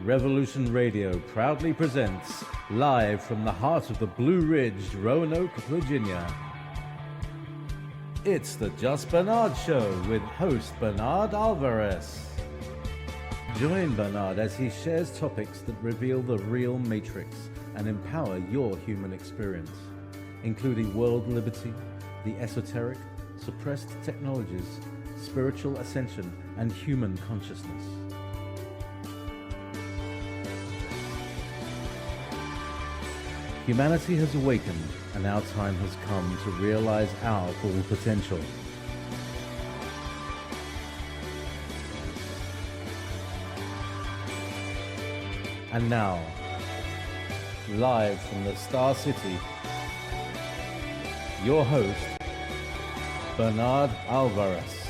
Revolution Radio proudly presents, live from the heart of the Blue Ridge, Roanoke, Virginia. It's the Just Bernard Show with host Bernard Alvarez. Join Bernard as he shares topics that reveal the real matrix and empower your human experience, including world liberty, the esoteric, suppressed technologies, spiritual ascension, and human consciousness. Humanity has awakened, and our time has come to realize our full potential. And now, live from the Star City, your host, Bernard Alvarez.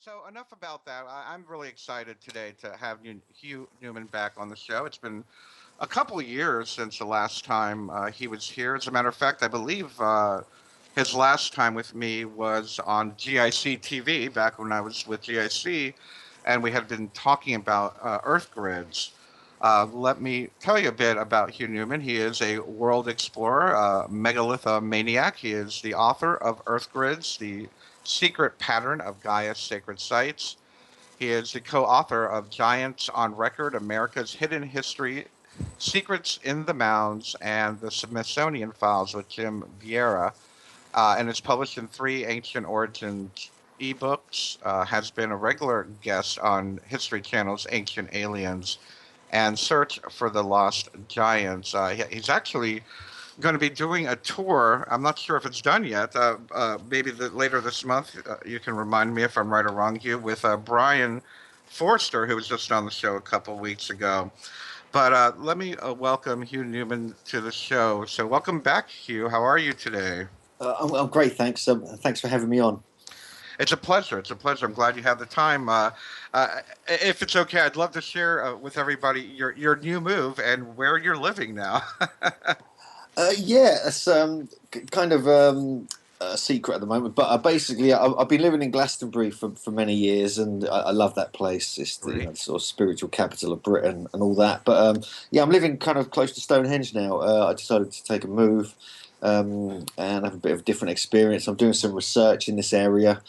So enough about that. I'm really excited today to have Hugh Newman back on the show. It's been a couple of years since the last time he was here. As a matter of fact, I believe his last time with me was on GIC TV back when I was with GIC, and we had been talking about Earth grids. Let me tell you a bit about Hugh Newman. He is a world explorer, megalithomaniac. He is the author of Earth Grids, the secret pattern of Gaia's sacred sites. He is the co-author of Giants on Record, America's Hidden History, Secrets in the Mounds, and the Smithsonian Files with Jim Vieira, and is published in 3 Ancient Origins ebooks, has been a regular guest on History Channel's Ancient Aliens and Search for the Lost Giants. He's actually going to be doing a tour. I'm not sure if it's done yet. Maybe later this month. You can remind me if I'm right or wrong, Hugh, with Brian Forster, who was just on the show a couple weeks ago. But let me welcome Hugh Newman to the show. So welcome back, Hugh. How are you today? I'm great, thanks. Thanks for having me on. It's a pleasure. It's a pleasure. I'm glad you have the time. If it's okay, I'd love to share with everybody your new move and where you're living now. Yeah, it's kind of a secret at the moment. But basically, I've been living in Glastonbury for many years, and I love that place. It's the sort of spiritual capital of Britain and all that. But yeah, I'm living kind of close to Stonehenge now. I decided to take a move and have a bit of a different experience. I'm doing some research in this area,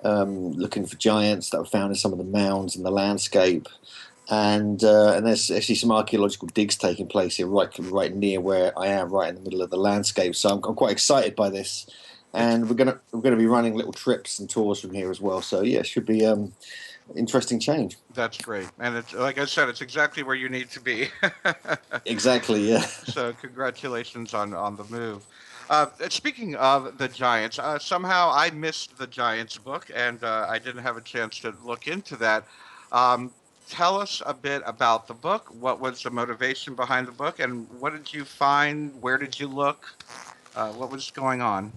looking for giants that were found in some of the mounds in the landscape. And there's actually some archaeological digs taking place here, right near where I am, right in the middle of the landscape. So I'm quite excited by this, and we're gonna be running little trips and tours from here as well. So yeah, it should be interesting change. That's great, and it's like I said, it's exactly where you need to be. Exactly, yeah. So congratulations on the move. Speaking of the Giants, somehow I missed the Giants book, and I didn't have a chance to look into that. Tell us a bit about the book. What was the motivation behind the book, and what did you find? Where did you look? What was going on?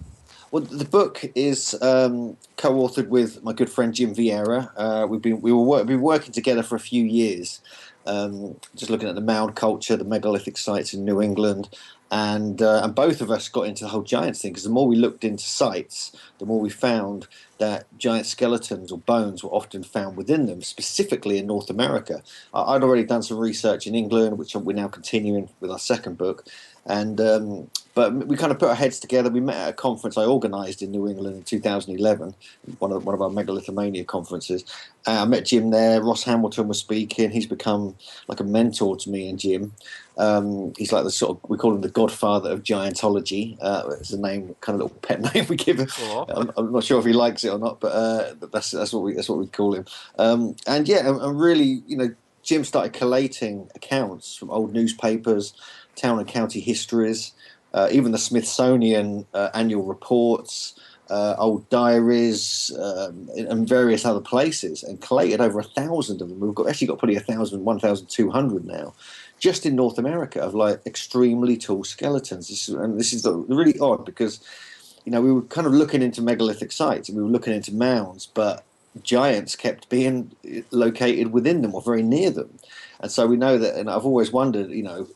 Well, the book is co-authored with my good friend Jim Vieira. We've been working together for a few years, just looking at the mound culture, the megalithic sites in New England. And both of us got into the whole giants thing, because the more we looked into sites, the more we found that giant skeletons or bones were often found within them, specifically in North America. I'd already done some research in England, which we're now continuing with our second book. And but we kind of put our heads together. We met at a conference I organised in New England in 2011, one of our Megalithomania conferences. I met Jim there. Ross Hamilton was speaking. He's become like a mentor to me and Jim. He's like the sort of, we call him the godfather of giantology. It's a name, kind of little pet name we give him. Cool. I'm not sure if he likes it or not, but that's what we call him. And yeah, and really, Jim started collating accounts from old newspapers, town and county histories, even the Smithsonian annual reports, old diaries, and various other places, and collated over 1,000 of them. We've actually got probably 1,200 now, just in North America, of like extremely tall skeletons. This is really odd, because we were kind of looking into megalithic sites and we were looking into mounds, but giants kept being located within them or very near them. And so we know that, and I've always wondered,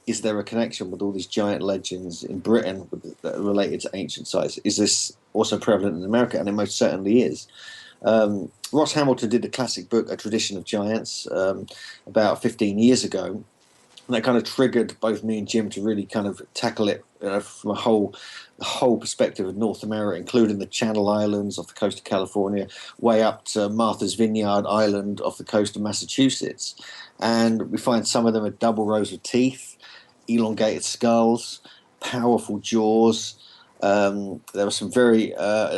is there a connection with all these giant legends in Britain that are related to ancient sites? Is this also prevalent in America? And it most certainly is. Ross Hamilton did the classic book, A Tradition of Giants, about 15 years ago. And that kind of triggered both me and Jim to really kind of tackle it from a whole perspective of North America, including the Channel Islands off the coast of California, way up to Martha's Vineyard Island off the coast of Massachusetts. And we find some of them are double rows of teeth, elongated skulls, powerful jaws. There were some very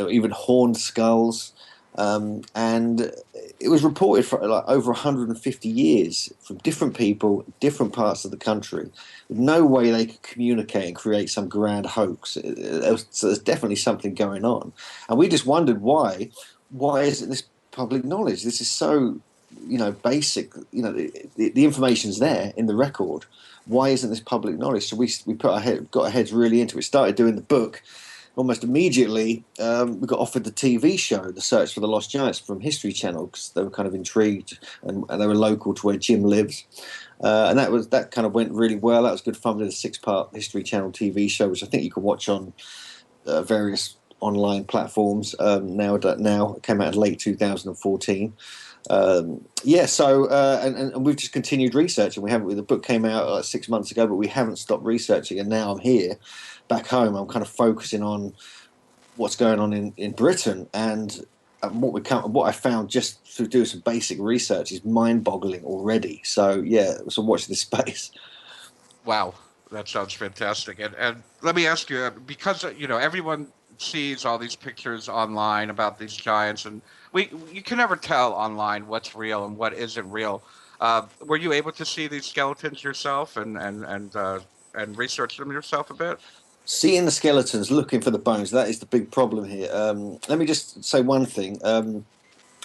even horned skulls. And it was reported for like over 150 years from different people, different parts of the country. No way they could communicate and create some grand hoax. So there's definitely something going on. And we just wondered why isn't this public knowledge? This is so, basic. The information's there in the record. Why isn't this public knowledge? So we got our heads really into it. We started doing the book. Almost immediately, we got offered the TV show, The Search for the Lost Giants, from History Channel, because they were kind of intrigued, and they were local to where Jim lives. And that kind of went really well. That was good fun. We did a 6-part History Channel TV show, which I think you can watch on various online platforms now. It came out in late 2014. And we've just continued researching. The book came out like 6 months ago, but we haven't stopped researching. And now I'm here, back home. I'm kind of focusing on what's going on in Britain, and what I found just through doing some basic research is mind-boggling already. So watch this space. Wow, that sounds fantastic. And let me ask you, because everyone sees all these pictures online about these giants, and you can never tell online what's real and what isn't real. Were you able to see these skeletons yourself and research them yourself a bit? Seeing the skeletons, looking for the bones, that is the big problem here. Let me just say one thing.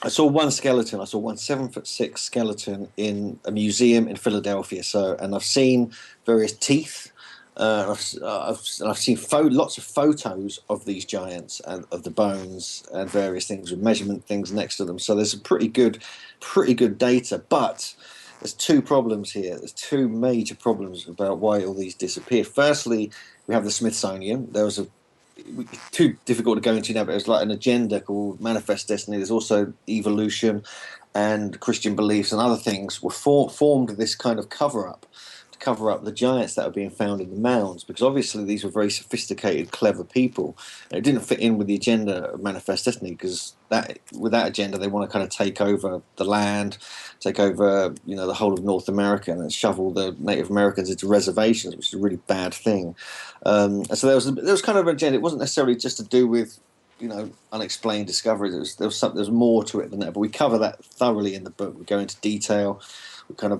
I saw one skeleton. I saw one 7'6" skeleton in a museum in Philadelphia. And I've seen various teeth. I've seen lots of photos of these giants and of the bones and various things with measurement things next to them. So there's some pretty good data. But there's two problems here. There's two major problems about why all these disappeared. Firstly, we have the Smithsonian. There was too difficult to go into now, but it was like an agenda called Manifest Destiny. There's also evolution and Christian beliefs and other things were formed this kind of cover-up to cover up the giants that are being found in the mounds, because obviously these were very sophisticated, clever people. And it didn't fit in with the agenda of Manifest Destiny, because with that agenda they want to kind of take over the land, take over the whole of North America, and shovel the Native Americans into reservations, which is a really bad thing. And so there was kind of an agenda. It wasn't necessarily just to do with unexplained discoveries. There was more to it than that. But we cover that thoroughly in the book. We go into detail.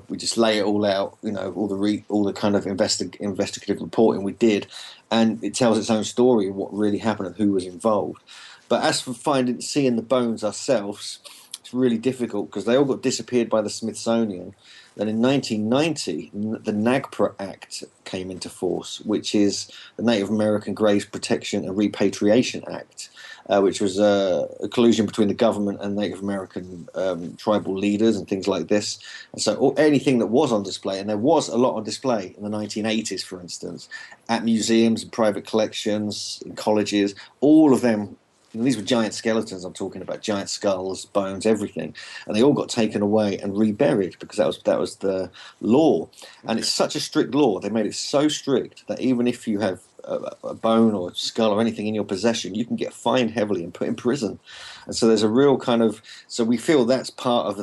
We just lay it all out. All the kind of investigative reporting we did, and it tells its own story of what really happened and who was involved. But as for seeing the bones ourselves, it's really difficult because they all got disappeared by the Smithsonian. Then in 1990, the Nagpur Act came into force, which is the Native American Graves Protection and Repatriation Act, which was a collusion between the government and Native American tribal leaders and things like this. And so anything that was on display, and there was a lot on display in the 1980s, for instance, at museums and private collections, in colleges, all of them. These were giant skeletons. I'm talking about giant skulls, bones, everything, and they all got taken away and reburied because that was the law. And it's such a strict law. They made it so strict that even if you have a bone or a skull or anything in your possession, you can get fined heavily and put in prison. And so there's a real kind of, so we feel that's part of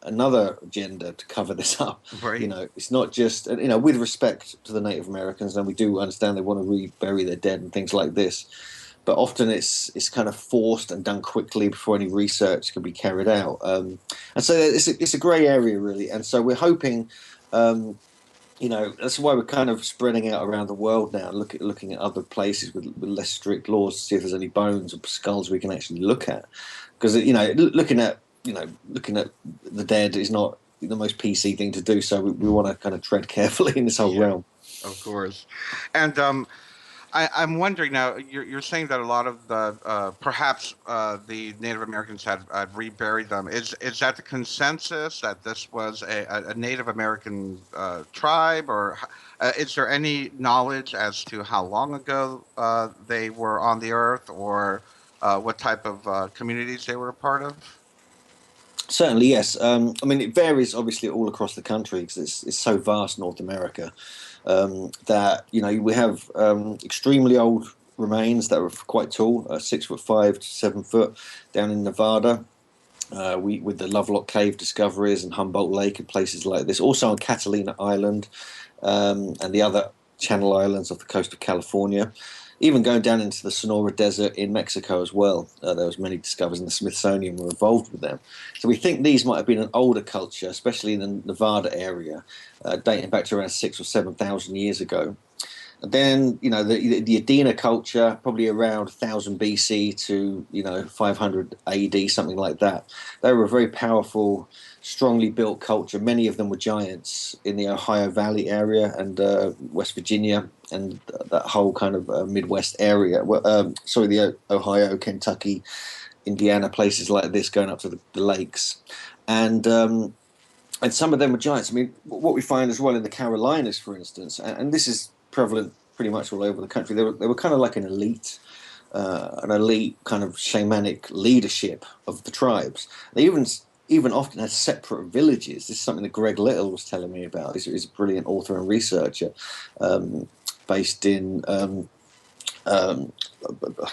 another agenda to cover this up. Right. It's not just, with respect to the Native Americans, and we do understand they want to rebury their dead and things like this. But often it's kind of forced and done quickly before any research can be carried out. And so it's a grey area, really. And so we're hoping, that's why we're kind of spreading out around the world now, looking at other places with less strict laws to see if there's any bones or skulls we can actually look at. Because, looking at the dead is not the most PC thing to do. So we want to kind of tread carefully in this whole realm. Of course. And I'm wondering now. You're saying that a lot of perhaps the Native Americans had reburied them. Is that the consensus that this was a Native American tribe, or is there any knowledge as to how long ago they were on the earth, or what type of communities they were a part of? Certainly, yes. I mean, it varies obviously all across the country because it's so vast, North America, that we have extremely old remains that are quite tall, 6'5" to 7 foot, down in Nevada. With the Lovelock Cave discoveries and Humboldt Lake and places like this. Also on Catalina Island and the other Channel Islands off the coast of California. Even going down into the Sonora Desert in Mexico as well. There was many discoveries, and the Smithsonian were involved with them. So we think these might have been an older culture, especially in the Nevada area, dating back to around 6,000 or 7,000 years ago. And then, the Adena culture, probably around 1000 BC to, 500 AD, something like that. They were a very powerful, strongly built culture. Many of them were giants in the Ohio Valley area and West Virginia and that whole kind of Midwest area. The Ohio, Kentucky, Indiana, places like this going up to the lakes. And some of them were giants. I mean, what we find as well in the Carolinas, for instance, and this is prevalent pretty much all over the country. They were kind of like an elite kind of shamanic leadership of the tribes. They even often had separate villages. This is something that Greg Little was telling me about. He's a brilliant author and researcher based in I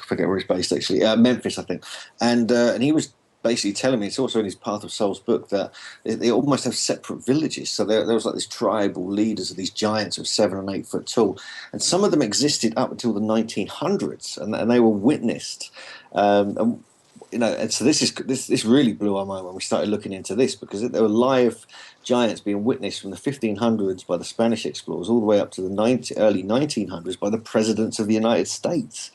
forget where he's based actually, Memphis, I think, and he was basically telling me, it's also in his Path of Souls book, that they almost have separate villages. So there was like these tribal leaders of these giants of 7 and 8 foot tall, and some of them existed up until the 1900s, and they were witnessed. And so this really blew our mind when we started looking into this, because there were live giants being witnessed from the 1500s by the Spanish explorers all the way up to the early 1900s by the presidents of the United States.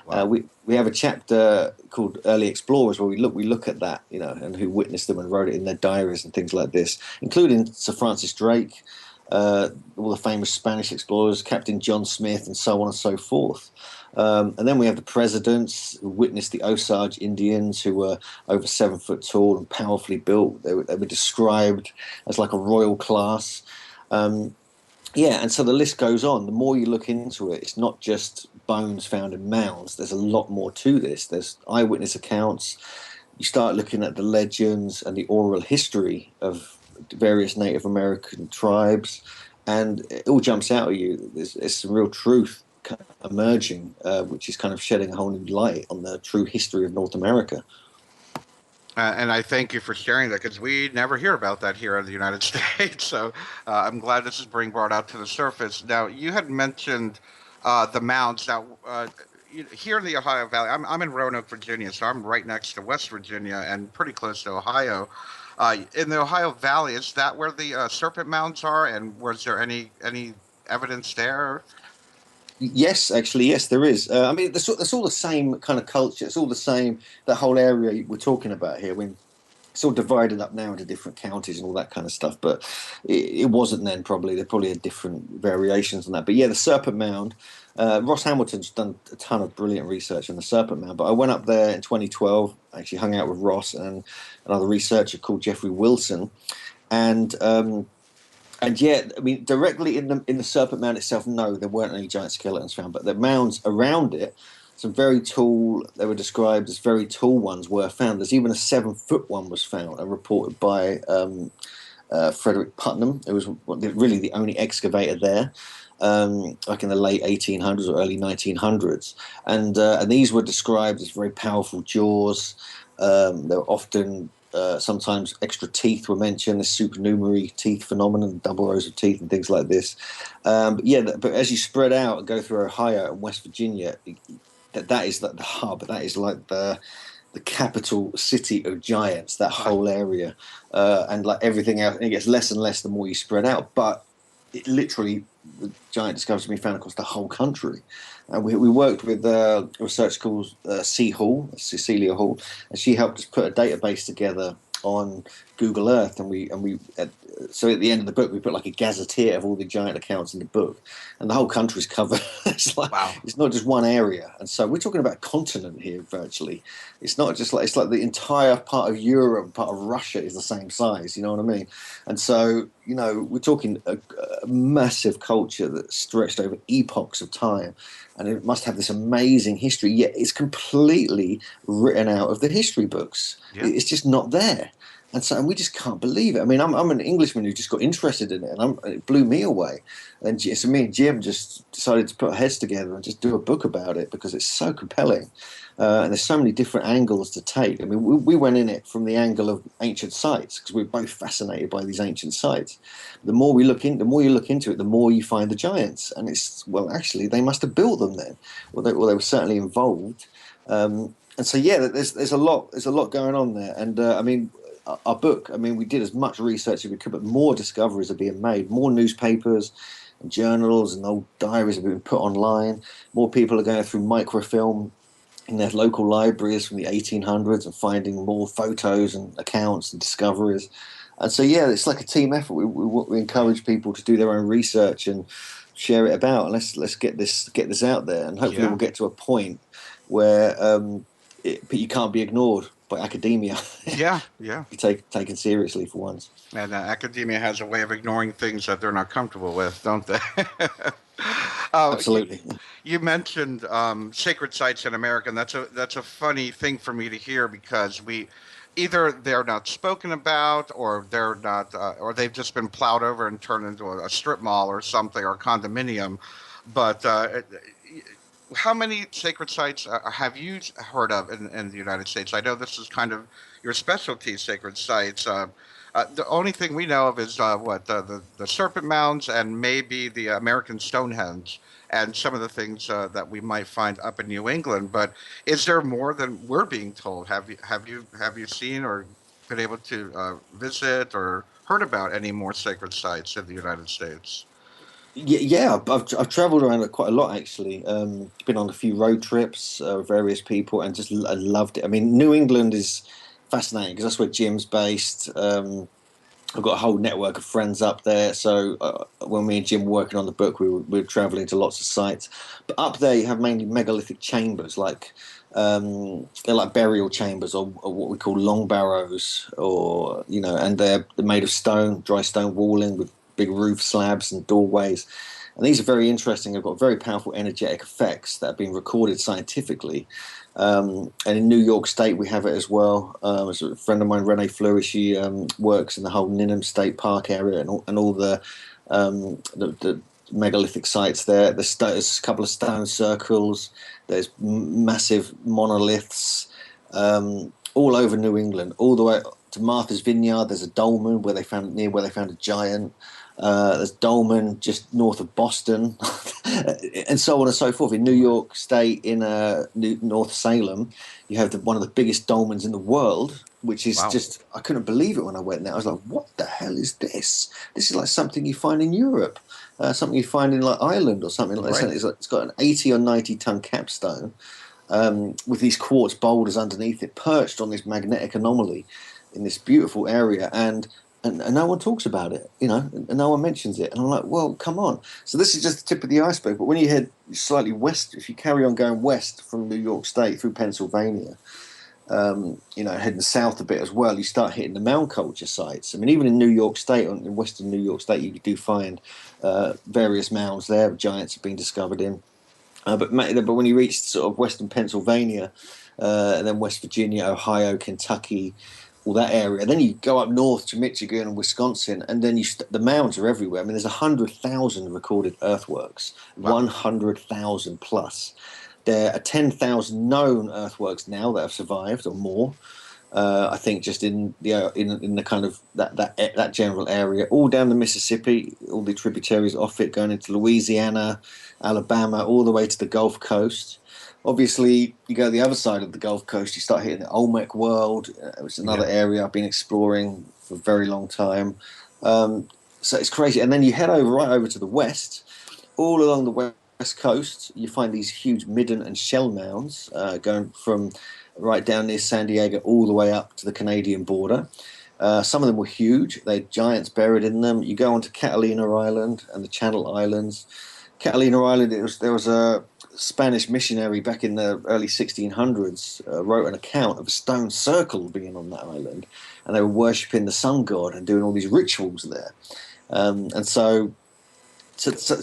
Wow. We have a chapter called Early Explorers where we look at that, and who witnessed them and wrote it in their diaries and things like this, including Sir Francis Drake, all the famous Spanish explorers, Captain John Smith, and so on and so forth. And then we have the presidents who witnessed the Osage Indians, who were over 7 foot tall and powerfully built. They were described as like a royal class. And so the list goes on. The more you look into it, it's not just bones found in mounds. There's a lot more to this. There's eyewitness accounts. You start looking at the legends and the oral history of various Native American tribes, and it all jumps out at you. There's some real truth emerging, which is kind of shedding a whole new light on the true history of North America. And I thank you for sharing that, because we never hear about that here in the United States. So I'm glad this is being brought out to the surface. Now, you had mentioned the mounds. Now, here in the Ohio Valley, I'm in Roanoke, Virginia, so I'm right next to West Virginia and pretty close to Ohio. In the Ohio Valley, is that where the Serpent Mounds are? And was there any evidence there? Yes, actually, yes, there is. I mean, it's all the same kind of culture. It's all the same, that whole area we're talking about here. It's all divided up now into different counties and all that kind of stuff, but it wasn't then probably. There probably had different variations on that. But yeah, the Serpent Mound, Ross Hamilton's done a ton of brilliant research on the Serpent Mound, but I went up there in 2012, actually hung out with Ross and another researcher called Jeffrey Wilson, and yeah, I mean, directly in the Serpent Mound itself, no, there weren't any giant skeletons found, but the mounds around it, some very tall, they were described as very tall ones were found. There's even a 7 foot one was found and reported by Frederick Putnam, who was really the only excavator there, like in the late 1800s or early 1900s. And these were described as very powerful jaws. They were often... sometimes extra teeth were mentioned, the supernumerary teeth phenomenon, double rows of teeth and things like this. But as you spread out and go through Ohio and West Virginia, that is like the hub. That is like the capital city of giants, that whole area. And like everything else, it gets less and less the more you spread out. But it literally, the giant discoveries have been found across the whole country. And we worked with a researcher called Cecilia Hall, and she helped us put a database together on Google Earth. So at the end of the book, we put like a gazetteer of all the giant accounts in the book, and the whole country's covered. It's like, wow. It's not just one area, and so we're talking about a continent here virtually. It's not just like, it's like the entire part of Europe, part of Russia is the same size. You know what I mean? And so you know, we're talking a massive culture that stretched over epochs of time, and it must have this amazing history, yet it's completely written out of the history books. Yeah. It's just not there. And we just can't believe it. I mean, I'm an Englishman who just got interested in it, and it blew me away. And so me and Jim just decided to put our heads together and just do a book about it because it's so compelling. And there's so many different angles to take. I mean, we went in it from the angle of ancient sites because we're both fascinated by these ancient sites. The more you look into it, the more you find the giants. And it's, well, actually, they must have built them then. Well, they were certainly involved. And so, yeah, there's a lot going on there. And I mean, our book, I mean, we did as much research as we could, but more discoveries are being made. More newspapers and journals and old diaries have been put online. More people are going through microfilm in their local libraries from the 1800s and finding more photos and accounts and discoveries. And so, yeah, it's like a team effort. We encourage people to do their own research and share it about. And let's get this out there. And hopefully we'll get to a point where you can't be ignored by academia. Yeah. Be taken seriously for once. And academia has a way of ignoring things that they're not comfortable with, don't they? Absolutely. You mentioned sacred sites in America, and that's a funny thing for me to hear because either they're not spoken about, or they're not, or they've just been plowed over and turned into a strip mall or something, or a condominium. But how many sacred sites have you heard of in the United States? I know this is kind of your specialty, sacred sites. The only thing we know of is the Serpent Mounds and maybe the American Stonehenge and some of the things that we might find up in New England. But is there more than we're being told? Have you seen or been able to visit or heard about any more sacred sites in the United States? Yeah, I've travelled around quite a lot actually. Been on a few road trips with various people, and I loved it. I mean, New England is fascinating because that's where Jim's based. I've got a whole network of friends up there. So when me and Jim were working on the book, we were travelling to lots of sites. But up there, you have mainly megalithic chambers, like they're like burial chambers, or what we call long barrows, or and they're made of stone, dry stone walling with big roof slabs and doorways. And these are very interesting. They've got very powerful energetic effects that have been recorded scientifically. And in New York State, we have it as well. There's a friend of mine, Renee Fleury, she works in the whole Ninham State Park area and all the megalithic sites there. There's a couple of stone circles. There's massive monoliths all over New England, all the way to Martha's Vineyard. There's a dolmen where they found a giant. There's Dolmen just north of Boston, and so on and so forth. In New York State, in North Salem, you have one of the biggest dolmens in the world, which is just, I couldn't believe it when I went there. I was like, what the hell is this? This is like something you find in Europe, something you find in like Ireland or something like that. It's got an 80 or 90 ton capstone with these quartz boulders underneath it, perched on this magnetic anomaly in this beautiful area, and no one talks about it, and no one mentions it. And I'm like, well, come on. So this is just the tip of the iceberg. But when you head slightly west, if you carry on going west from New York State through Pennsylvania, heading south a bit as well, you start hitting the mound culture sites. I mean, even in New York State, in western New York State, you do find various mounds there. Giants have been discovered in. But when you reach sort of western Pennsylvania, and then West Virginia, Ohio, Kentucky, all that area. Then you go up north to Michigan and Wisconsin, and then the mounds are everywhere. I mean, there's 100,000 recorded earthworks, 100,000 plus. There are 10,000 known earthworks now that have survived, or more. I think just in the kind of that general area, all down the Mississippi, all the tributaries off it, going into Louisiana, Alabama, all the way to the Gulf Coast. Obviously, you go to the other side of the Gulf Coast, you start hitting the Olmec world. It's another area I've been exploring for a very long time. So it's crazy. And then you head right over to the west. All along the west coast, you find these huge midden and shell mounds going from right down near San Diego all the way up to the Canadian border. Some of them were huge. They had giants buried in them. You go on to Catalina Island and the Channel Islands. Catalina Island, there was a Spanish missionary back in the early 1600s wrote an account of a stone circle being on that island, and they were worshipping the sun god and doing all these rituals there. And so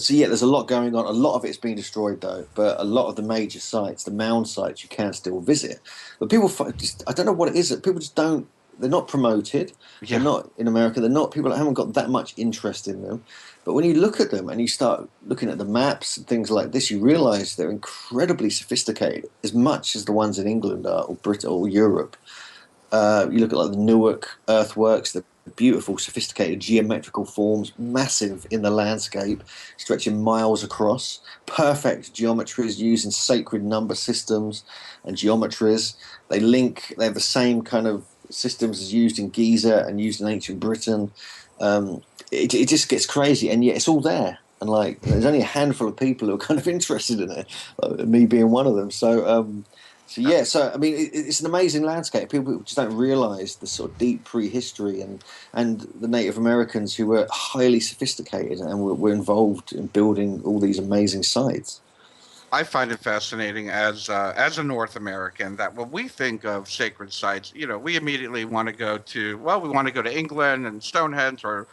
yeah, there's a lot going on. A lot of it's been destroyed though, but a lot of the major sites, the mound sites, you can still visit. But people, I don't know what it is that people just don't. They're not promoted. Yeah. They're not in America. They're not people that haven't got that much interest in them. But when you look at them and you start looking at the maps and things like this, you realise they're incredibly sophisticated, as much as the ones in England are, or Britain, or Europe. You look at like the Newark earthworks, the beautiful, sophisticated geometrical forms, massive in the landscape, stretching miles across, perfect geometries using sacred number systems and geometries. They have the same kind of systems as used in Giza and used in ancient Britain. It just gets crazy, and yet it's all there. And like, there's only a handful of people who are kind of interested in it, me being one of them. So I mean, it's an amazing landscape. People just don't realise the sort of deep prehistory and the Native Americans who were highly sophisticated and were involved in building all these amazing sites. I find it fascinating as a North American that when we think of sacred sites, we immediately want to go to we want to go to England and Stonehenge or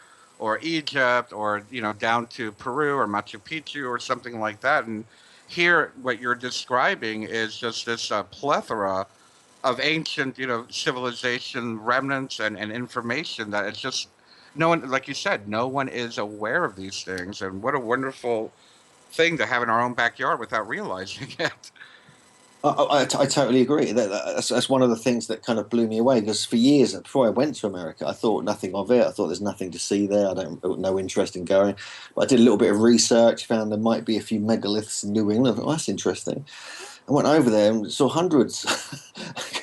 Egypt or down to Peru or Machu Picchu or something like that. And here, what you're describing is just this plethora of ancient, civilization remnants and information that it's just no one, like you said, no one is aware of these things. And what a wonderful thing to have in our own backyard without realizing it. I totally agree. That's one of the things that kind of blew me away, because for years before I went to America, I thought nothing of it. I thought there's nothing to see there. No interest in going. But I did a little bit of research, found there might be a few megaliths in New England. I thought, that's interesting. I went over there and saw hundreds.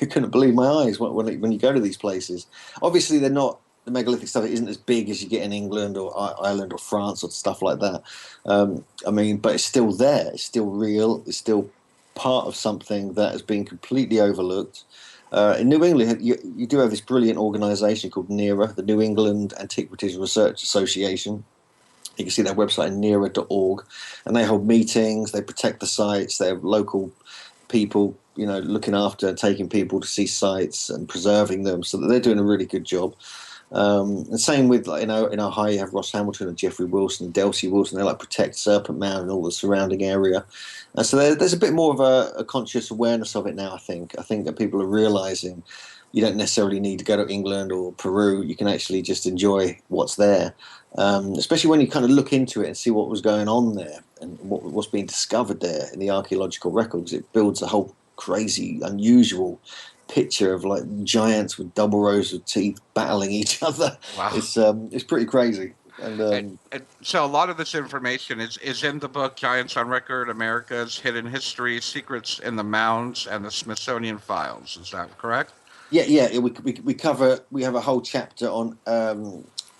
I couldn't believe my eyes when you go to these places. Obviously, they're not. The megalithic stuff isn't as big as you get in England or Ireland or France or stuff like that. I mean, but it's still there. It's still real. It's still part of something that has been completely overlooked. In New England, you do have this brilliant organisation called NERA, the New England Antiquities Research Association. You can see their website, nera.org, and they hold meetings. They protect the sites. They have local people, looking after taking people to see sites and preserving them. So that they're doing a really good job. And same with, in Ohio, you have Ross Hamilton and Jeffrey Wilson and Delcy Wilson. They protect Serpent Mound and all the surrounding area. And so there's a bit more of a conscious awareness of it now, I think. I think that people are realising you don't necessarily need to go to England or Peru. You can actually just enjoy what's there, especially when you kind of look into it and see what was going on there and what's being discovered there in the archaeological records. It builds a whole crazy, unusual picture of like giants with double rows of teeth battling each other. Wow. It's pretty crazy. And so a lot of this information is in the book Giants on Record, America's Hidden History, Secrets in the Mounds, and the Smithsonian Files. Is that correct? Yeah. We have a whole chapter on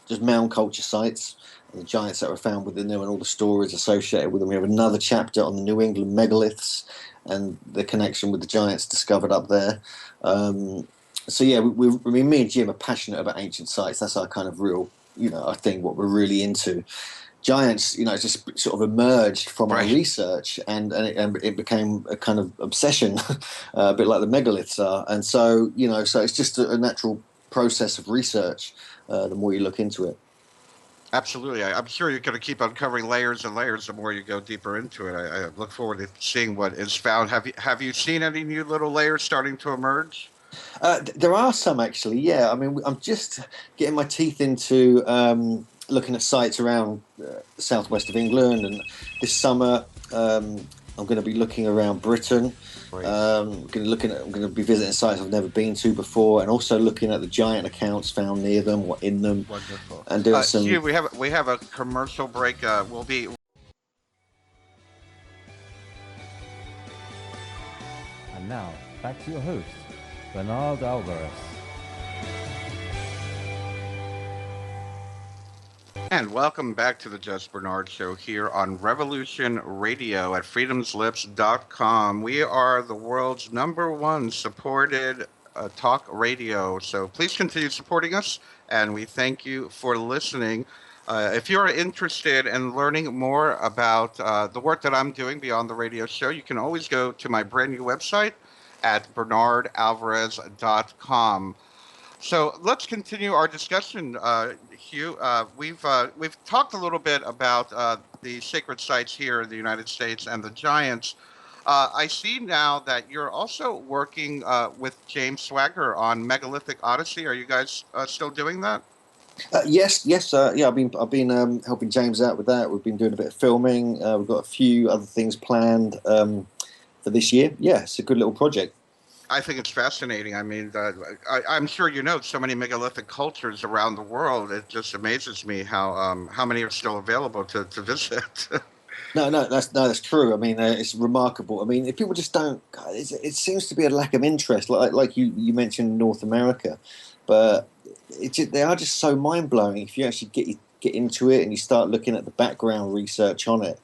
just mound culture sites and the giants that were found within them and all the stories associated with them. We have another chapter on the New England megaliths and the connection with the giants discovered up there. So yeah, me and Jim are passionate about ancient sites. That's our kind of real, I think what we're really into. Giants, just sort of emerged from our research, and it became a kind of obsession, a bit like the megaliths are. And so, so it's just a natural process of research. The more you look into it. Absolutely. I'm sure you're going to keep uncovering layers and layers the more you go deeper into it. I look forward to seeing what is found. Have you seen any new little layers starting to emerge? There are some, actually, yeah. I mean, I'm just getting my teeth into looking at sites around the southwest of England, and this summer I'm going to be looking around Britain. I'm going to be visiting sites I've never been to before, and also looking at the giant accounts found near them or in them. Wonderful. And doing some. Hugh, we have a commercial break. We'll be. And now back to your host, Bernard Alvarez. And welcome back to the Just Bernard Show here on Revolution Radio at freedomslips.com. We are the world's #1 supported talk radio. So please continue supporting us, and we thank you for listening. If you're interested in learning more about the work that I'm doing beyond the radio show, you can always go to my brand new website at bernardalvarez.com. So let's continue our discussion, Hugh. We've talked a little bit about the sacred sites here in the United States and the giants. I see now that you're also working with James Swagger on Megalithic Odyssey. Are you guys still doing that? Yes. Yeah, I've been helping James out with that. We've been doing a bit of filming. We've got a few other things planned for this year. Yeah, it's a good little project. I think it's fascinating. I mean, I'm sure you know so many megalithic cultures around the world. It just amazes me how many are still available to visit. No, that's true. I mean, it's remarkable. I mean, if people just don't, it seems to be a lack of interest, like you mentioned North America, but they are just so mind blowing. If you actually get into it and you start looking at the background research on it,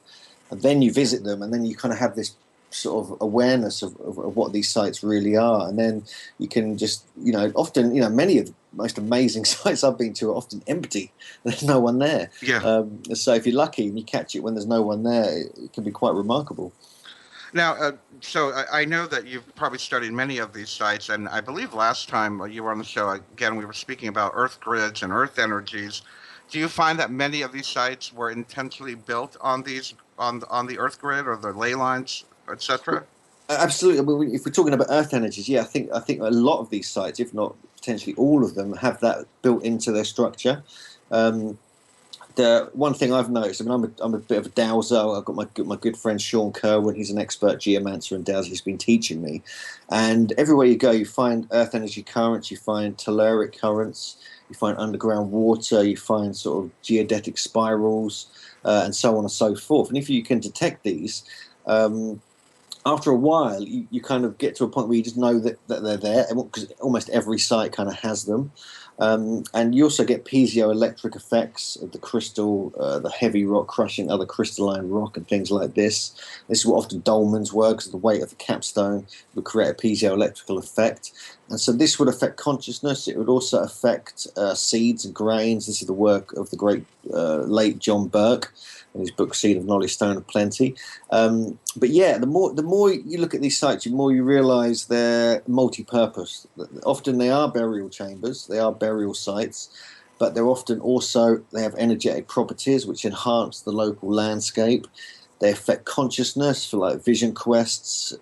and then you visit them, and then you kind of have this sort of awareness of what these sites really are, and then you can just often many of the most amazing sites I've been to are often empty. There's no one there. Yeah. So if you're lucky and you catch it when there's no one there, it can be quite remarkable. Now, so I know that you've probably studied many of these sites, and I believe last time you were on the show, again, we were speaking about earth grids and earth energies. Do you find that many of these sites were intentionally built on these on the earth grid or the ley lines, etc.? Absolutely. I mean, if we're talking about earth energies, yeah, I think a lot of these sites, if not potentially all of them, have that built into their structure. Um, the one thing I've noticed, I mean, I'm a bit of a dowser. I've got my good friend Sean Kerwin. He's an expert geomancer and dowser. He's been teaching me, and everywhere you go, you find earth energy currents, you find telluric currents, you find underground water, you find sort of geodetic spirals, and so on and so forth. And if you can detect these, after a while, you kind of get to a point where you just know that they're there, because almost every site kind of has them. And you also get piezoelectric effects of the crystal, the heavy rock crushing other crystalline rock and things like this. This is what often dolmens were, because the weight of the capstone would create a piezoelectrical effect. And so this would affect consciousness. It would also affect seeds and grains. This is the work of the great late John Burke in his book Seed of Knowledge, Stone of Plenty. But yeah, the more you look at these sites, the more you realise they're multi-purpose. Often they are burial chambers, they are burial sites, but they're often also, they have energetic properties which enhance the local landscape. They affect consciousness for like vision quests,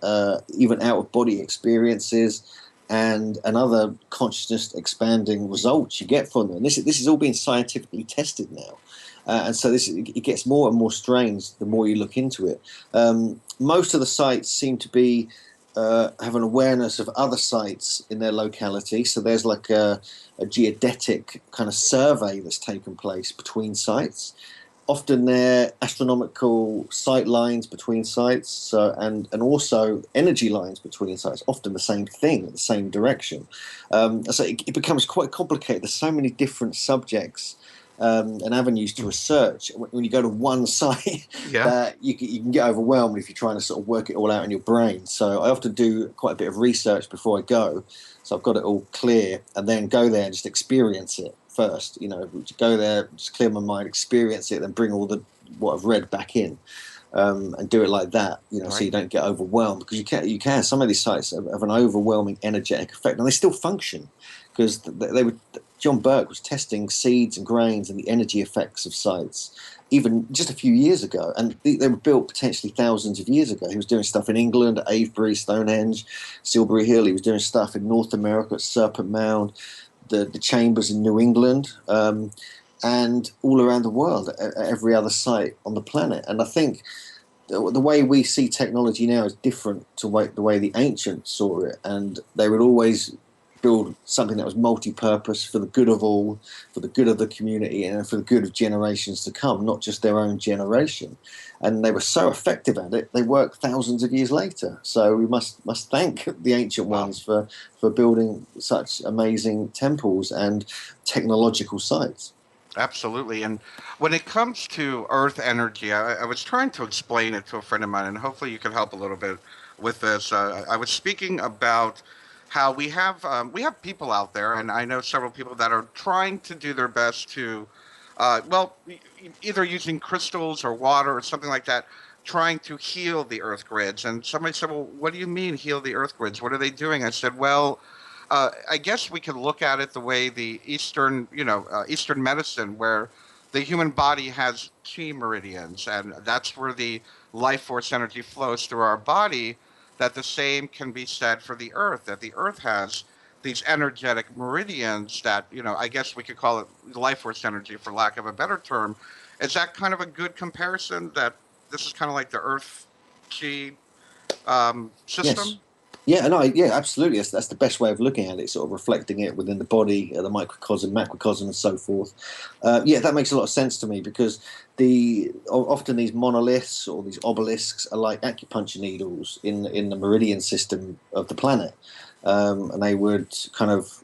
even out-of-body experiences, and other consciousness expanding results you get from them. And this is all being scientifically tested now. And so it gets more and more strange the more you look into it. Most of the sites seem to be have an awareness of other sites in their locality. So there's like a geodetic kind of survey that's taken place between sites. Often they're astronomical sight lines between sites, and also energy lines between sites, often the same thing, the same direction. So it becomes quite complicated. There's so many different subjects and avenues to research when you go to one site. Yeah. That you can get overwhelmed if you're trying to sort of work it all out in your brain. So I often do quite a bit of research before I go, so I've got it all clear, and then go there and just experience it first. Go there, just clear my mind, experience it, then bring all what I've read back in, and do it like that. Right. So you don't get overwhelmed, because you can. Some of these sites have an overwhelming energetic effect, and they still function, because they would. John Burke was testing seeds and grains and the energy effects of sites even just a few years ago, and they were built potentially thousands of years ago. He was doing stuff in England at Avebury, Stonehenge, Silbury Hill. He was doing stuff in North America at Serpent Mound, the chambers in New England, and all around the world at every other site on the planet. And I think the way we see technology now is different to the way the ancients saw it, and they would always build something that was multi-purpose for the good of all, for the good of the community, and for the good of generations to come, not just their own generation. And they were so effective at it, they worked thousands of years later. So we must thank the ancient ones for building such amazing temples and technological sites. Absolutely. And when it comes to earth energy, I was trying to explain it to a friend of mine, and hopefully you can help a little bit with this. I was speaking about how we have people out there, and I know several people that are trying to do their best to, either using crystals or water or something like that, trying to heal the earth grids. And somebody said, well, what do you mean heal the earth grids? What are they doing? I said, well, I guess we could look at it the way the Eastern, Eastern medicine, where the human body has chi meridians, and that's where the life force energy flows through our body. That the same can be said for the Earth, that the Earth has these energetic meridians that, I guess we could call it life force energy for lack of a better term. Is that kind of a good comparison that this is kind of like the Earth chi Yes. system? Yeah, no, yeah, absolutely. That's the best way of looking at it, sort of reflecting it within the body, the microcosm, macrocosm, and so forth. Yeah, that makes a lot of sense to me because often these monoliths or these obelisks are like acupuncture needles in the meridian system of the planet. And they would kind of,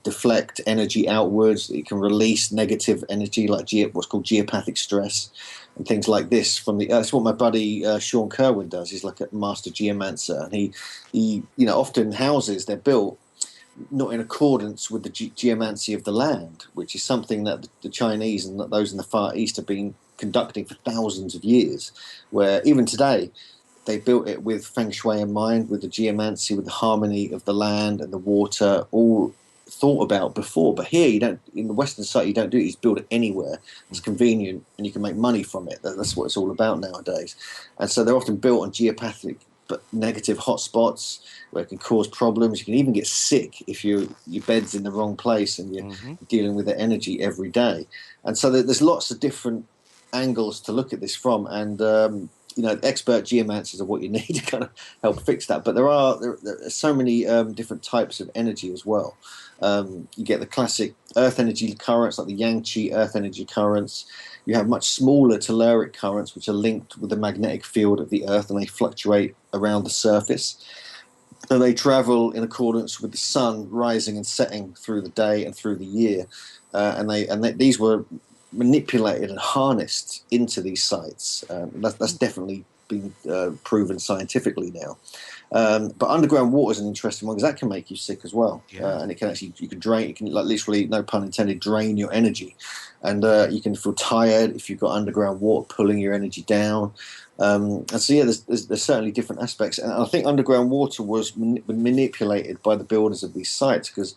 deflect energy outwards. You can release negative energy like what's called geopathic stress and things like this from the. That's what my buddy Sean Kerwin does. He's like a master geomancer, and he often houses they're built not in accordance with the geomancy of the land, which is something that the Chinese and those in the Far East have been conducting for thousands of years. Where even today they built it with feng shui in mind, with the geomancy, with the harmony of the land and the water, all thought about before. But here, you don't. In the Western society, you don't do it. You just build it anywhere. It's convenient, and you can make money from it. That's what it's all about nowadays. And so they're often built on geopathic but negative hotspots where it can cause problems. You can even get sick if your bed's in the wrong place and you're dealing with the energy every day. And so there's lots of different angles to look at this from, and expert geomancers are what you need to kind of help fix that. But there are so many different types of energy as well. You get the classic earth energy currents, like the yang qi earth energy currents. You have much smaller telluric currents, which are linked with the magnetic field of the earth, and they fluctuate around the surface. And they travel in accordance with the sun rising and setting through the day and through the year. These were manipulated and harnessed into these sites. That's definitely been proven scientifically now. But underground water is an interesting one because that can make you sick as well. Yeah. And you can drain, it can, like, literally, no pun intended, drain your energy. And you can feel tired if you've got underground water pulling your energy down. And so, yeah, there's certainly different aspects. And I think underground water was manipulated by the builders of these sites because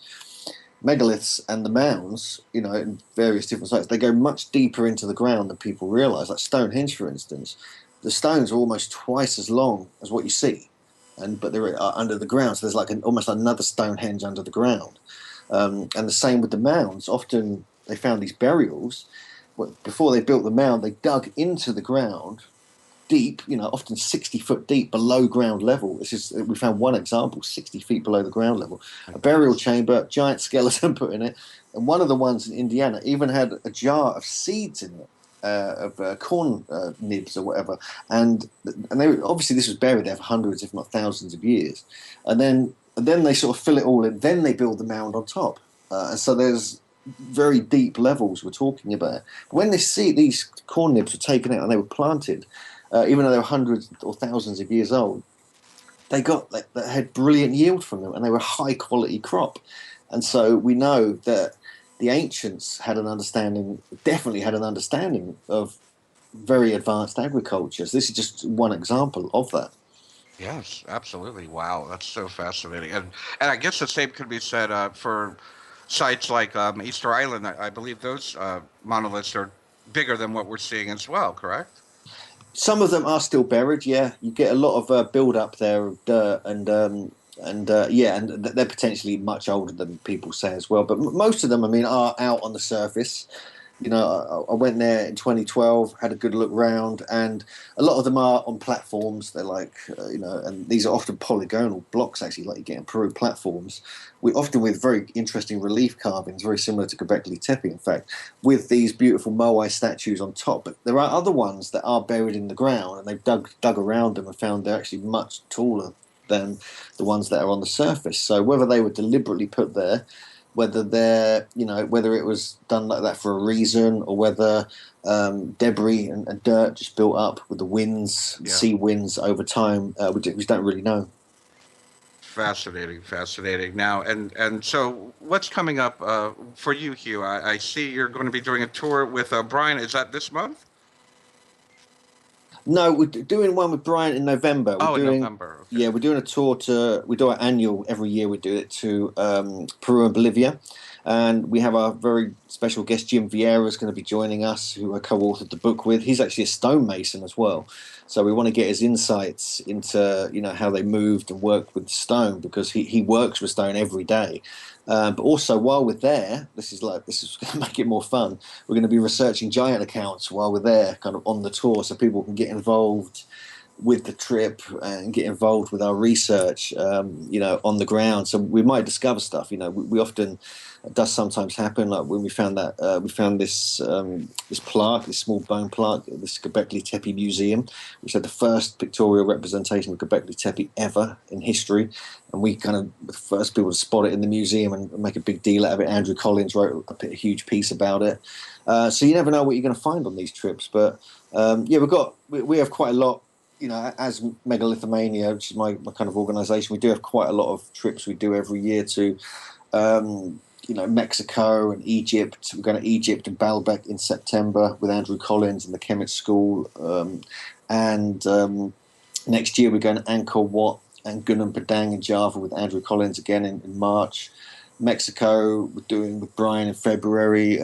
megaliths and the mounds, in various different sites, they go much deeper into the ground than people realise. Like Stonehenge, for instance, the stones are almost twice as long as what you see, but they're under the ground. So there's like almost another Stonehenge under the ground. And the same with the mounds. Often they found these burials. Before they built the mound, they dug into the ground deep, often 60 foot deep below ground level. We found one example, 60 feet below the ground level. A burial chamber, giant skeleton put in it. And one of the ones in Indiana even had a jar of seeds in it, of corn nibs or whatever. And obviously this was buried there for hundreds, if not thousands of years. And then they sort of fill it all in. Then they build the mound on top. And so there's very deep levels we're talking about. But when these corn nibs were taken out and they were planted, even though they were hundreds or thousands of years old, they had brilliant yield from them, and they were a high quality crop. And so we know that the ancients definitely had an understanding of very advanced agriculture. So this is just one example of that. Yes, absolutely. Wow, that's so fascinating. And I guess the same could be said for sites like Easter Island. I believe those monoliths are bigger than what we're seeing as well, correct? Some of them are still buried. Yeah, you get a lot of build up there of dirt, and they're potentially much older than people say as well. But most of them, are out on the surface. I went there in 2012, had a good look round, and a lot of them are on platforms. They're like, and these are often polygonal blocks, actually, like you get in Peru, platforms, often with very interesting relief carvings, very similar to Göbekli Tepe, in fact, with these beautiful Moai statues on top. But there are other ones that are buried in the ground, and they've dug around them and found they're actually much taller than the ones that are on the surface. So whether they were deliberately put there, whether it was done like that for a reason, or whether debris and dirt just built up with the winds, sea winds over time, we don't really know. Fascinating. Now, and so what's coming up for you, Hugh? I see you're going to be doing a tour with Brian. Is that this month? No, we're doing one with Brian in November. Oh, in November. Okay. Yeah, we're doing a tour we do our annual, every year we do it, to Peru and Bolivia. And we have our very special guest, Jim Vieira, is going to be joining us, who I co-authored the book with. He's actually a stonemason as well. So we want to get his insights into, how they moved and worked with stone, because he works with stone every day. But also, while we're there, this is going to make it more fun. We're going to be researching giant accounts while we're there, kind of on the tour, so people can get involved with the trip and get involved with our research, on the ground. So we might discover stuff. We often, it does sometimes happen. Like when we found this plaque, this small bone plaque, at this Göbekli Tepe Museum, which had the first pictorial representation of Göbekli Tepe ever in history. And we kind of were the first people to spot it in the museum and make a big deal out of it. Andrew Collins wrote a huge piece about it. So you never know what you're going to find on these trips. But we have quite a lot. As Megalithomania, which is my kind of organisation, we do have quite a lot of trips we do every year to, Mexico and Egypt. We're going to Egypt and Baalbek in September with Andrew Collins and the Kemet School. Next year we're going to Angkor Wat and Gunung Padang in Java with Andrew Collins again in March. Mexico, we're doing with Brian in February.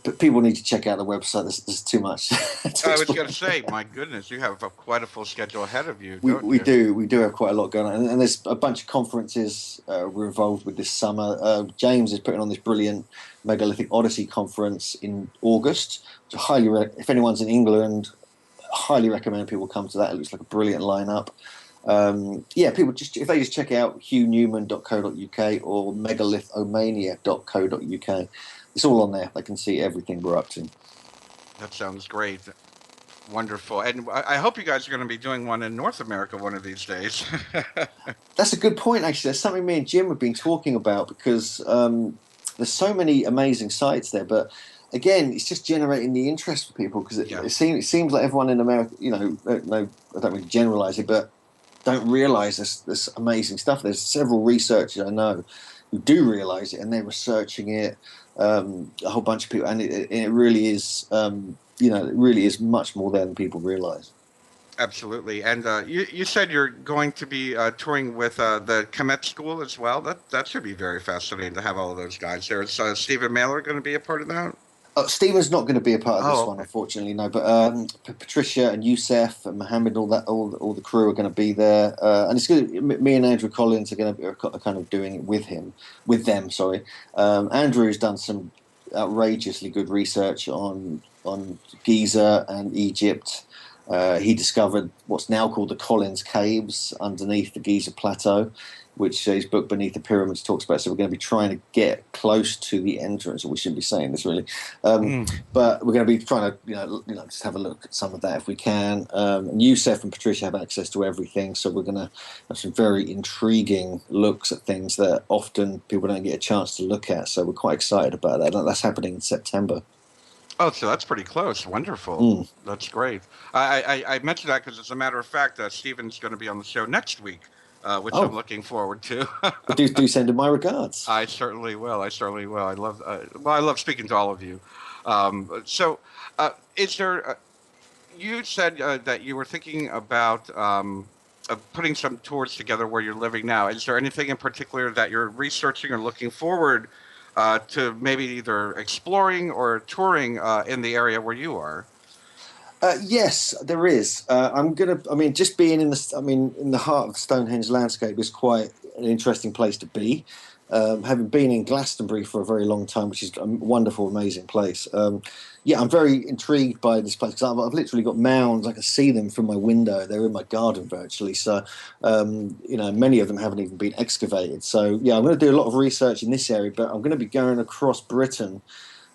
But people need to check out the website. There's too much. I was going to say, my goodness, you have quite a full schedule ahead of you. We do have quite a lot going on, and there's a bunch of conferences we're involved with this summer. James is putting on this brilliant Megalithic Odyssey conference in August. So if anyone's in England, highly recommend people come to that. It looks like a brilliant lineup. People if they just check out hughNewman.co.uk or megalithomaniac.co.uk. It's all on there. They can see everything we're up to. That sounds great. Wonderful. And I hope you guys are going to be doing one in North America one of these days. That's a good point, actually. That's something me and Jim have been talking about, because there's so many amazing sites there. But again, it's just generating the interest for people, because it seems like everyone in America, no, I don't mean to generalize it, but don't realize this amazing stuff. There's several researchers I know who do realize it, and they're researching it. A whole bunch of people, and it really is, it really is much more there than people realize. Absolutely. And you said you're going to be touring with the Kemet School as well. That should be very fascinating to have all of those guys there. Is Stephen Mailer going to be a part of that? Stephen's not going to be a part of this one, unfortunately, no. But Patricia and Youssef and Mohammed, all the crew are going to be there, and it's good. Me and Andrew Collins are going to be kind of doing it with them. Sorry, Andrew's done some outrageously good research on Giza and Egypt. He discovered what's now called the Collins Caves underneath the Giza Plateau, which his book Beneath the Pyramids talks about. So we're going to be trying to get close to the entrance. We shouldn't be saying this really, but we're going to be trying to just have a look at some of that if we can. And Youssef and Patricia have access to everything, so we're going to have some very intriguing looks at things that often people don't get a chance to look at. So we're quite excited about that. That's happening in September. Oh, so that's pretty close. Wonderful. That's great. I mentioned that because, as a matter of fact, Stephen's going to be on the show next week. Which I'm looking forward to. do send him my regards. I certainly will. I love speaking to all of you. Is there? You said that you were thinking about putting some tours together where you're living now. Is there anything in particular that you're researching or looking forward to maybe either exploring or touring in the area where you are? Yes, there is. Just being in the heart of Stonehenge landscape is quite an interesting place to be. Having been in Glastonbury for a very long time, which is a wonderful, amazing place. I'm very intrigued by this place because I've literally got mounds. I can see them from my window. They're in my garden virtually. So, many of them haven't even been excavated. So, I'm going to do a lot of research in this area, but I'm going to be going across Britain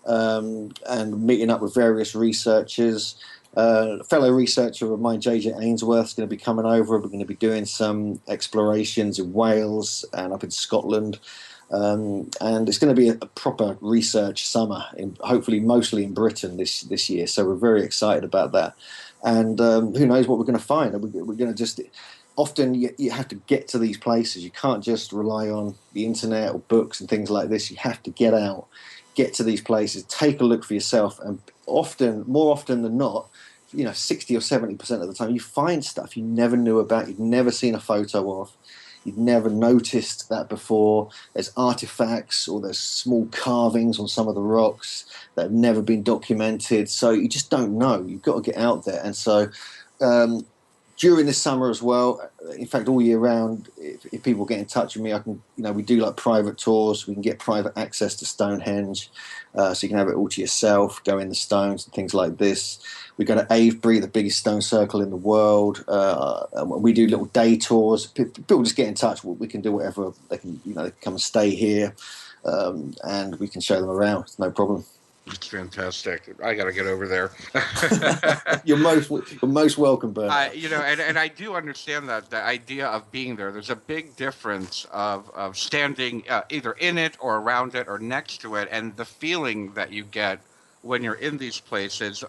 and meeting up with various researchers. A fellow researcher of mine, J.J. Ainsworth, is going to be coming over. We're going to be doing some explorations in Wales and up in Scotland. And it's going to be a proper research summer, hopefully mostly in Britain this year. So we're very excited about that. And who knows what we're going to find. We're going to just... Often you have to get to these places. You can't just rely on the internet or books and things like this. You have to get out, get to these places, take a look for yourself. And more often than not, 60 or 70% of the time, you find stuff you never knew about, you'd never seen a photo of, you'd never noticed that before. There's artifacts or there's small carvings on some of the rocks that have never been documented. So you just don't know. You've got to get out there. And so during this summer as well, in fact, all year round, if people get in touch with me, I can, we do like private tours. We can get private access to Stonehenge, so you can have it all to yourself, go in the stones and things like this. We go to Avebury, the biggest stone circle in the world. We do little day tours. People just get in touch. We can do whatever. They can, they can come and stay here, and we can show them around. It's no problem. It's fantastic. I got to get over there. You're most welcome, Bernard. And I do understand that the idea of being there. There's a big difference of standing either in it or around it or next to it, and the feeling that you get when you're in these places.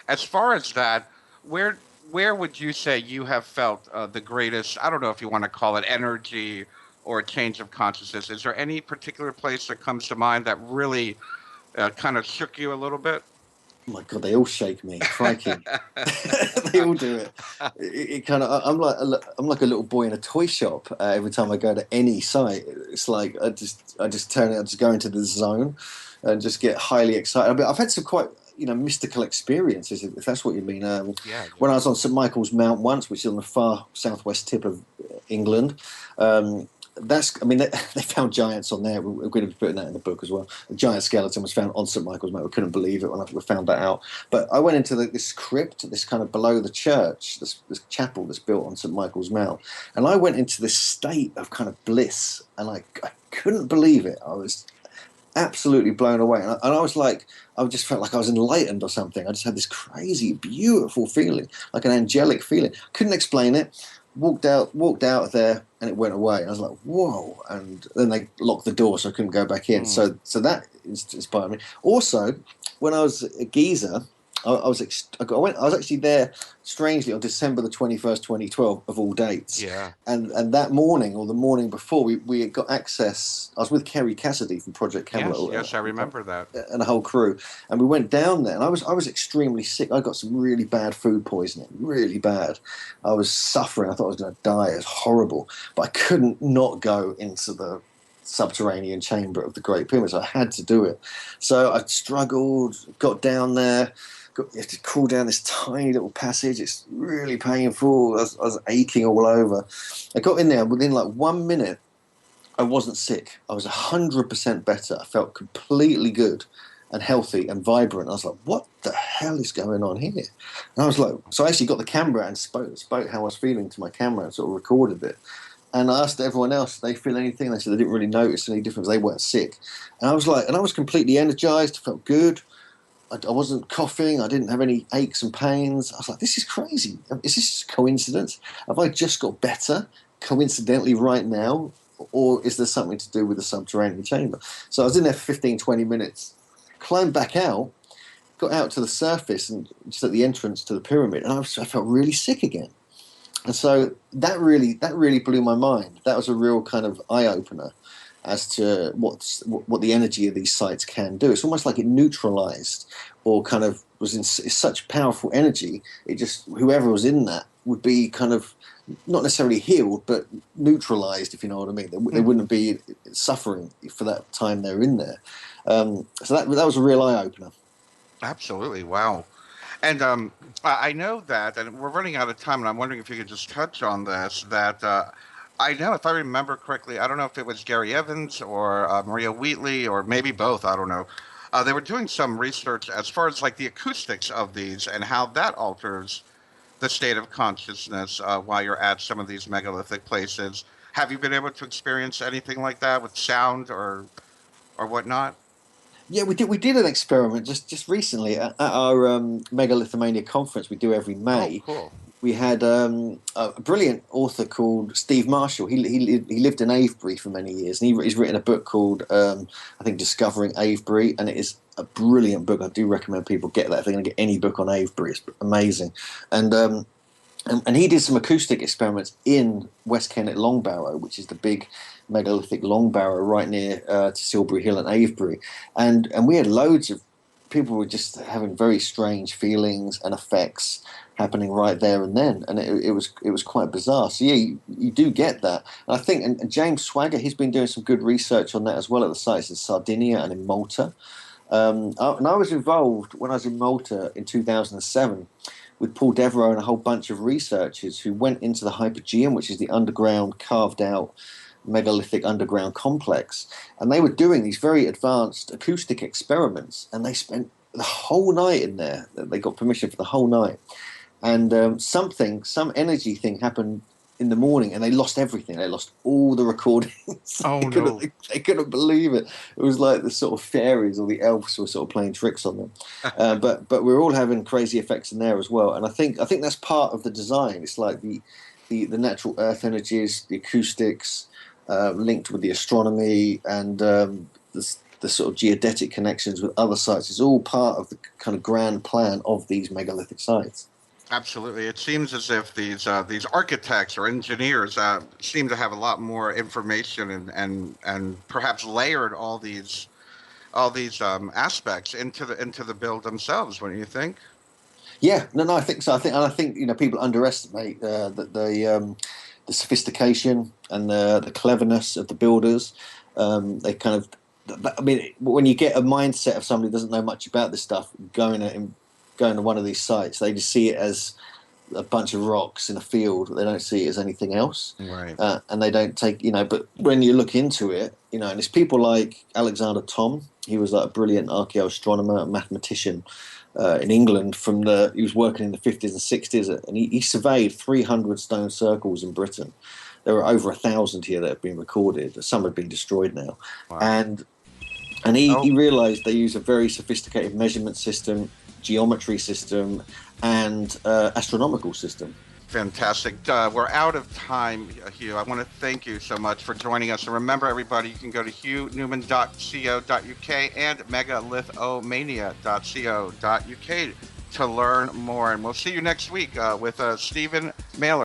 As far as that, where would you say you have felt the greatest? I don't know if you want to call it energy or a change of consciousness. Is there any particular place that comes to mind that really kind of shook you a little bit? Oh my God, they all shake me, crikey! They all do it. It kind of. I'm like a little boy in a toy shop. Every time I go to any site, it's like I just turn it. I just go into the zone and just get highly excited. But I've had some quite mystical experiences, if that's what you mean. When I was on St Michael's Mount once, which is on the far southwest tip of England. They found giants on there. We're going to be putting that in the book as well. A giant skeleton was found on St Michael's Mount. We couldn't believe it when we found that out. But I went into this crypt, this kind of below the church, this chapel that's built on St Michael's Mount. And I went into this state of kind of bliss. And I couldn't believe it. I was absolutely blown away. And I was like, I just felt like I was enlightened or something. I just had this crazy, beautiful feeling, like an angelic feeling. Couldn't explain it. Walked out of there, and it went away. I was like, "Whoa!" And then they locked the door, so I couldn't go back in. So that inspired me. Also, when I was at Giza, I was actually there, strangely, on December the 21st, 2012, of all dates. Yeah. And that morning, or the morning before, we got access. I was with Kerry Cassidy from Project Camelot. Yes, I remember that. And a whole crew. And we went down there, and I was extremely sick. I got some really bad food poisoning, really bad. I was suffering. I thought I was going to die. It was horrible. But I couldn't not go into the subterranean chamber of the Great Pyramids. I had to do it. So I struggled, got down there. You have to crawl down this tiny little passage. It's really painful. I was aching all over. I got in there, and within like 1 minute, I wasn't sick. I was 100% better. I felt completely good and healthy and vibrant. I was like, what the hell is going on here? And I was like, so I actually got the camera and spoke how I was feeling to my camera and sort of recorded it. And I asked everyone else, did they feel anything? They said they didn't really notice any difference. They weren't sick. And I was like, and I was completely energized, felt good. I wasn't coughing. I didn't have any aches and pains. I was like, this is crazy. Is this just coincidence? Have I just got better coincidentally right now? Or is there something to do with the subterranean chamber? So I was in there for 15, 20 minutes, climbed back out, got out to the surface and just at the entrance to the pyramid, and I felt really sick again. And so that really blew my mind. That was a real kind of eye-opener as to what the energy of these sites can do. It's almost like it neutralized, or kind of was in such powerful energy, it just, whoever was in that would be kind of not necessarily healed, but neutralized, if you know what I mean. They wouldn't be suffering for that time they're in there. So that was a real eye-opener. Absolutely. Wow. And I know that, and we're running out of time, and I'm wondering if you could just touch on this, that I know, if I remember correctly, I don't know if it was Gary Evans or Maria Wheatley, or maybe both, I don't know. They were doing some research as far as like the acoustics of these and how that alters the state of consciousness while you're at some of these megalithic places. Have you been able to experience anything like that with sound or whatnot? Yeah, we did an experiment just recently at our Megalithomania conference we do every May. Oh, cool. We had a brilliant author called Steve Marshall. He lived in Avebury for many years, and he's written a book called I think Discovering Avebury, and it is a brilliant book. I do recommend people get that if they're going to get any book on Avebury. It's amazing. And he did some acoustic experiments in West Kennet Long Barrow, which is the big megalithic long barrow right near to Silbury Hill and Avebury, and we had loads of people were just having very strange feelings and effects happening right there and then, and it was quite bizarre. So yeah, you do get that. And I think, and James Swagger, he's been doing some good research on that as well at the sites in Sardinia and in Malta. And I was involved when I was in Malta in 2007 with Paul Devereaux and a whole bunch of researchers who went into the Hypogeum, which is the underground carved out megalithic underground complex, and they were doing these very advanced acoustic experiments, and they spent the whole night in there. They got permission for the whole night, and some energy thing happened in the morning, and they lost everything. They lost all the recordings. Oh no! They couldn't believe it. It was like the sort of fairies or the elves were sort of playing tricks on them. But we're all having crazy effects in there as well, and I think that's part of the design. It's like the natural earth energies, the acoustics, linked with the astronomy, and the sort of geodetic connections with other sites is all part of the kind of grand plan of these megalithic sites. Absolutely. It seems as if these architects or engineers seem to have a lot more information and perhaps layered all these aspects into the build themselves. Wouldn't you think? Yeah, no, I think so. I think people underestimate the sophistication and the cleverness of the builders. They kind of, I mean, when you get a mindset of somebody who doesn't know much about this stuff, going to one of these sites, they just see it as a bunch of rocks in a field. They don't see it as anything else, right? And they don't take, But when you look into it, and it's people like Alexander Thom. He was like a brilliant archaeoastronomer, mathematician in England. He was working in the 50s and 60s, and he surveyed 300 stone circles in Britain. There were over 1,000 here that have been recorded. Some have been destroyed now, wow. and he realised they use a very sophisticated measurement system, geometry system, and astronomical system. Fantastic. We're out of time, Hugh. I want to thank you so much for joining us. And remember, everybody, you can go to hughNewman.co.uk and megalithomania.co.uk to learn more. And we'll see you next week with Stephen Mailer.